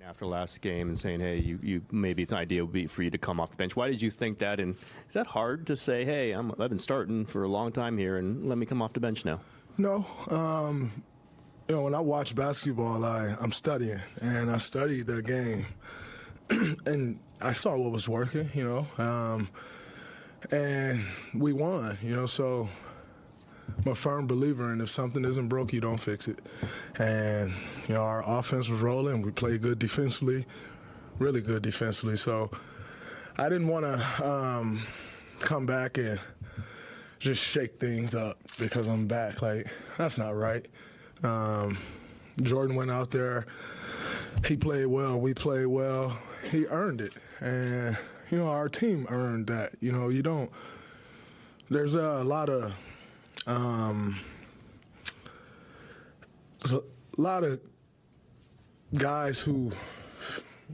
after last game and saying, hey, you maybe it's an idea would be for you to come off the bench. Why did you think that? And is that hard to say, hey, I've been starting for a long time here and let me come off the bench now? No. When I watch basketball, I'm studying, and I studied the game, and I saw what was working, and we won, so I'm a firm believer in if something isn't broke, you don't fix it. And, our offense was rolling. We played good defensively, really good defensively. So I didn't want to come back and just shake things up because I'm back. Like, that's not right. Jordan went out there. He played well. We played well. He earned it. And, our team earned that. There's a lot of guys who,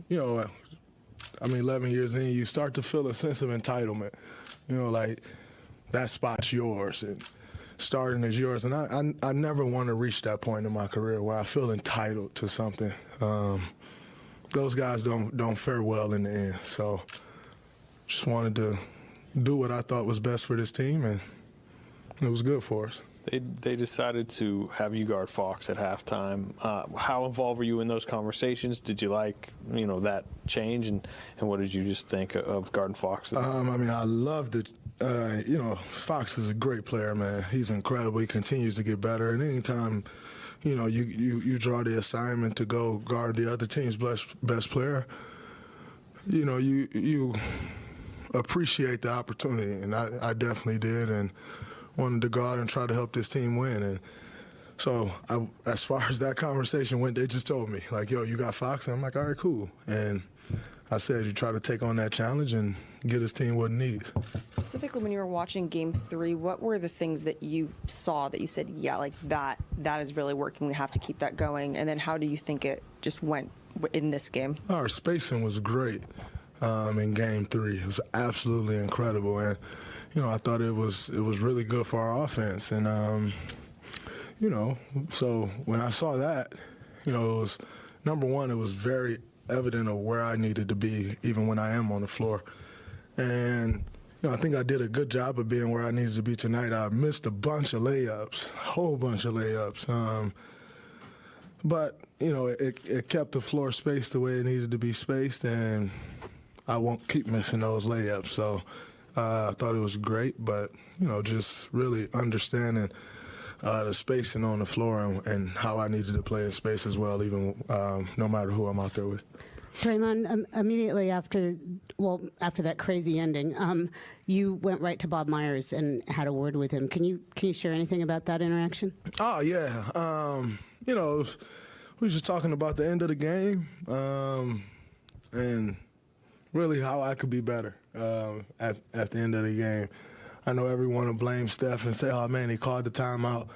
11 years in, you start to feel a sense of entitlement. Like that spot's yours and starting is yours. And I never want to reach that point in my career where I feel entitled to something. Those guys don't fare well in the end. So just wanted to do what I thought was best for this team, and it was good for us. They decided to have you guard Fox at halftime. How involved were you in those conversations? Did you like, that change? And what did you just think of guarding Fox? I loved it. Fox is a great player, man. He's incredible. He continues to get better. And anytime, you draw the assignment to go guard the other team's best player, you appreciate the opportunity. And I definitely did. And wanted to go out and try to help this team win. And so as far as that conversation went, they just told me, like, yo, you got Fox? And I'm like, all right, cool. And I said, you try to take on that challenge and get his team what it needs. Specifically, when you were watching Game 3, what were the things that you saw that you said, yeah, like that is really working, we have to keep that going? And then how do you think it just went in this game? Our spacing was great in Game 3. It was absolutely incredible. And I thought it was really good for our offense. And, so when I saw that, it was, number one, it was very evident of where I needed to be even when I am on the floor. And, I think I did a good job of being where I needed to be tonight. I missed a bunch of layups, a whole bunch of layups. But, it kept the floor spaced the way it needed to be spaced, and I won't keep missing those layups. So I thought it was great, but, just really understanding the spacing on the floor and how I needed to play in space as well, even no matter who I'm out there with. Draymond, immediately after that crazy ending, you went right to Bob Myers and had a word with him. Can you share anything about that interaction? Oh, yeah. We were just talking about the end of the game and really how I could be better at the end of the game. I know everyone will blame Steph and say, oh, man, he called the timeout.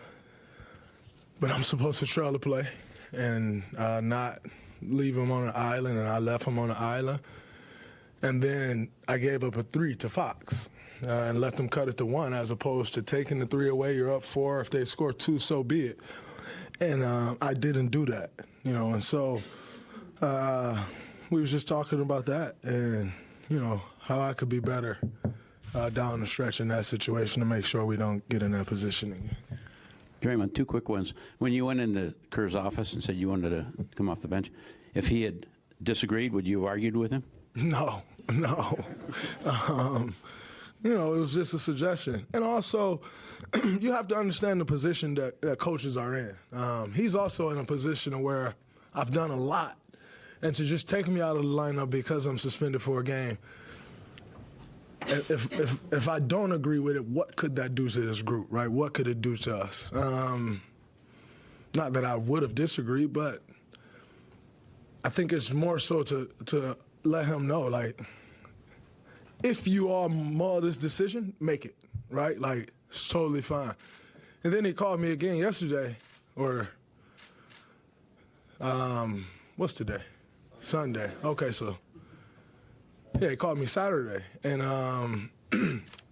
But I'm supposed to trail the play and not leave him on an island, and I left him on an island. And then I gave up a 3 to Fox and let them cut it to 1 as opposed to taking the 3 away. You're up 4. If they score 2, so be it. And I didn't do that, and so we was just talking about that and, how I could be better down the stretch in that situation to make sure we don't get in that position again. Draymond, 2 quick ones. When you went into Kerr's office and said you wanted to come off the bench, if he had disagreed, would you have argued with him? No. It was just a suggestion. And also, you have to understand the position that coaches are in. He's also in a position where I've done a lot. And to just take me out of the lineup because I'm suspended for a game, if I don't agree with it, what could that do to this group, right? What could it do to us? Not that I would have disagreed, but I think it's more so to let him know, like, if you are mull this decision, make it, right? Like, it's totally fine. And then he called me again yesterday, or what's today? Sunday. Okay, so yeah, he called me Saturday, and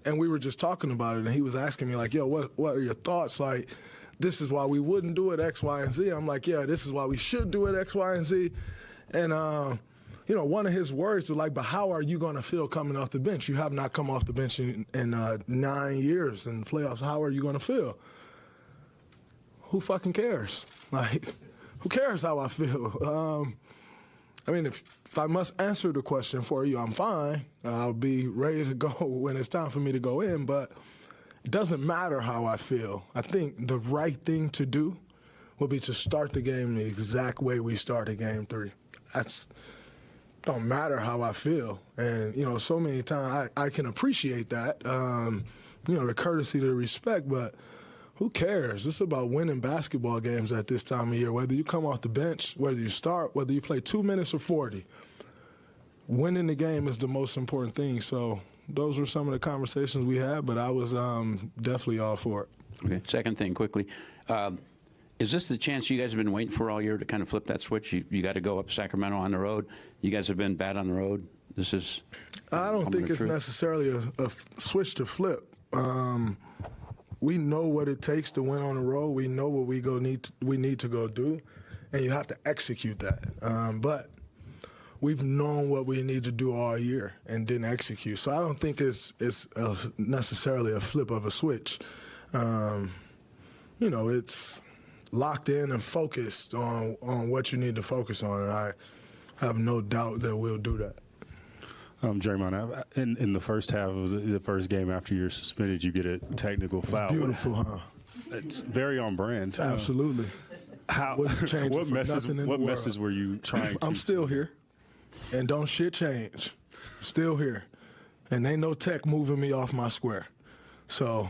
and we were just talking about it, and he was asking me, like, yo, what are your thoughts? Like, this is why we wouldn't do it, X, Y, and Z. I'm like, yeah, this is why we should do it, X, Y, and Z. And, one of his words was like, but how are you going to feel coming off the bench? You have not come off the bench in 9 years in the playoffs. How are you going to feel? Who fucking cares? Like, who cares how I feel? If I must answer the question for you, I'm fine. I'll be ready to go when it's time for me to go in, but it doesn't matter how I feel. I think the right thing to do would be to start the game the exact way we started Game 3. Don't matter how I feel. And, so many times I can appreciate that, the courtesy, the respect, but who cares? It's about winning basketball games at this time of year, whether you come off the bench, whether you start, whether you play 2 minutes or 40. Winning the game is the most important thing. So those were some of the conversations we had, but I was definitely all for it. Okay. Second thing, quickly. Is this the chance you guys have been waiting for all year to kind of flip that switch? You got to go up Sacramento on the road. You guys have been bad on the road. This is. I don't think it's necessarily a switch to flip. We know what it takes to win on the road. We know what we need to go do, and you have to execute that. But we've known what we need to do all year and didn't execute. So I don't think it's necessarily a flip of a switch. It's locked in and focused on what you need to focus on, and I have no doubt that we'll do that. Draymond, in the first half of the first game after you're suspended, you get a technical foul. Beautiful, huh? It's very on brand. Absolutely. What message were you trying to? I'm still here, and don't shit change. Still here, and ain't no tech moving me off my square. So,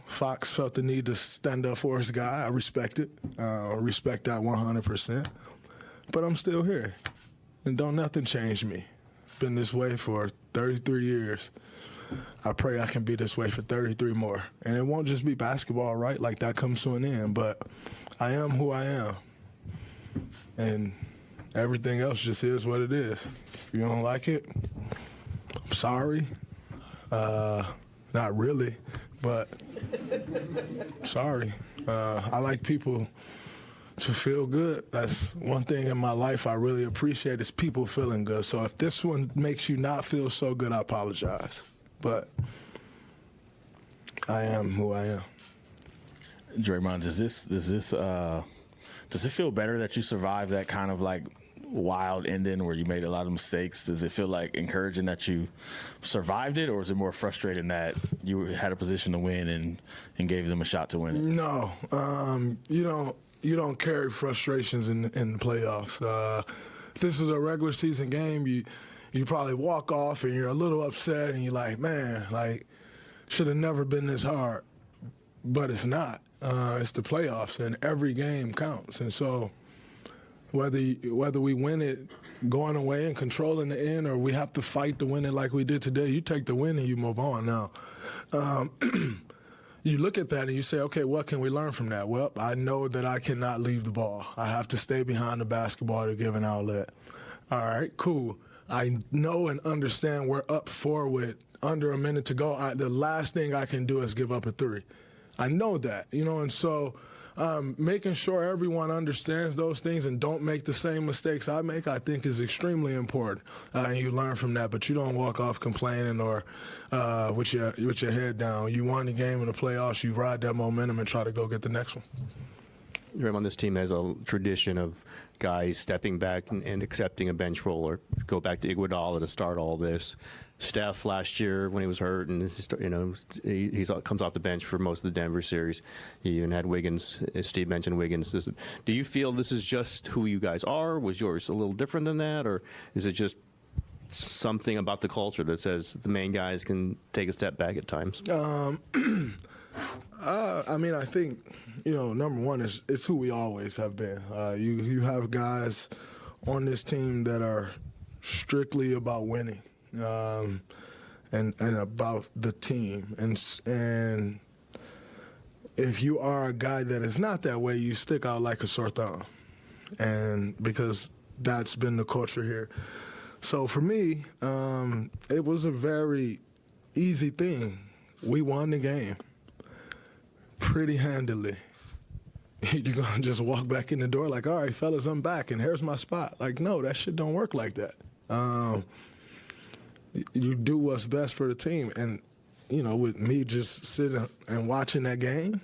Fox felt the need to stand up for his guy. I respect it. Respect that 100%. But I'm still here. And don't nothing change me. Been this way for 33 years. I pray I can be this way for 33 more. And it won't just be basketball, right? Like that comes to an end. But I am who I am. And everything else just is what it is. If you don't like it, I'm sorry. Not really, but sorry. I like people to feel good. That's one thing in my life I really appreciate is people feeling good. So if this one makes you not feel so good, I apologize. But I am who I am. Draymond, does it feel better that you survived that kind of like wild ending where you made a lot of mistakes? Does it feel like encouraging that you survived it, or is it more frustrating that you had a position to win and gave them a shot to win it? No, you don't carry frustrations in the playoffs. This is a regular season game. You probably walk off and you're a little upset and you're like, man, like should have never been this hard, but it's not. It's the playoffs and every game counts. And so whether we win it going away and controlling the end, or we have to fight to win it like we did today, you take the win and you move on. Now, you look at that and you say, okay, what can we learn from that? Well, I know that I cannot leave the ball. I have to stay behind the basketball to give an outlet. All right, cool. I know and understand we're up 4 with under a minute to go. The last thing I can do is give up a 3. I know that, and so making sure everyone understands those things and don't make the same mistakes I make, I think is extremely important. And you learn from that, but you don't walk off complaining or with your head down. You won the game in the playoffs, you ride that momentum and try to go get the next one. Draymond, this team has a tradition of guys stepping back and accepting a bench role, or go back to Iguodala to start all this. Steph last year when he was hurt, and he comes off the bench for most of the Denver series. He even had Wiggins, as Steve mentioned Wiggins. Do you feel this is just who you guys are? Was yours a little different than that, or is it just something about the culture that says the main guys can take a step back at times? I think, number one, it's who we always have been. You have guys on this team that are strictly about winning and about the team. And if you are a guy that is not that way, you stick out like a sore thumb. And because that's been the culture here. So for me, it was a very easy thing. We won the game pretty handily. you're going to just walk back in the door like, all right, fellas, I'm back, and here's my spot. Like, no, that shit don't work like that. You do what's best for the team. And, with me just sitting and watching that game,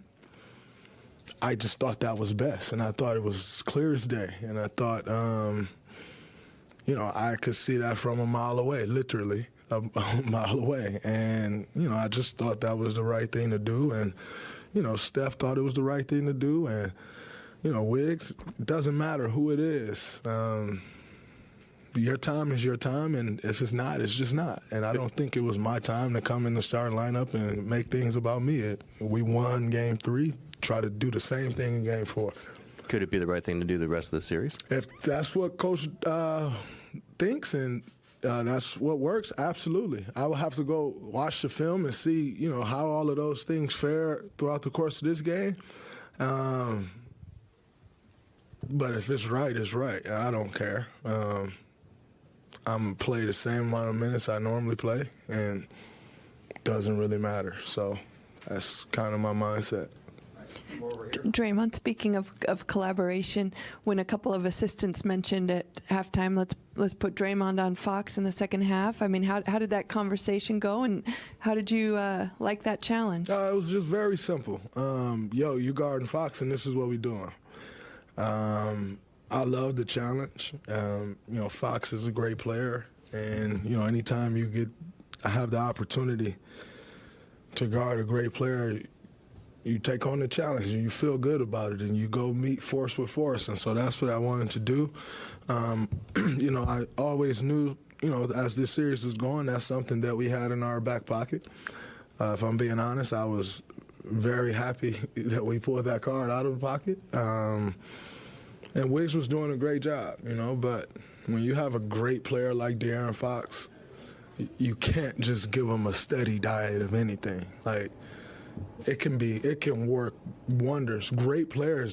I just thought that was best. And I thought it was clear as day. And I thought, I could see that from a mile away, literally a mile away. And, I just thought that was the right thing to do. And, Steph thought it was the right thing to do. And, Wiggs, it doesn't matter who it is. Your time is your time, and if it's not, it's just not. And I don't think it was my time to come in the starting lineup and make things about me. We won Game 3, try to do the same thing in Game 4. Could it be the right thing to do the rest of the series? If that's what Coach thinks and that's what works, absolutely. I will have to go watch the film and see, how all of those things fare throughout the course of this game. But if it's right, it's right. I don't care. I'm going to play the same amount of minutes I normally play, and it doesn't really matter. So that's kind of my mindset. Draymond, speaking of collaboration, when a couple of assistants mentioned at halftime, let's put Draymond on Fox in the second half. I mean, how did that conversation go, and how did you like that challenge? It was just very simple. You guarding Fox, and this is what we're doing. I love the challenge. Fox is a great player, and anytime I have the opportunity to guard a great player, you take on the challenge and you feel good about it, and you go meet force with force. And so that's what I wanted to do. I always knew, as this series is going, that's something that we had in our back pocket. If I'm being honest, I was very happy that we pulled that card out of the pocket. And Wiggs was doing a great job, but when you have a great player like De'Aaron Fox, you can't just give him a steady diet of anything. Like, it can work wonders. Great players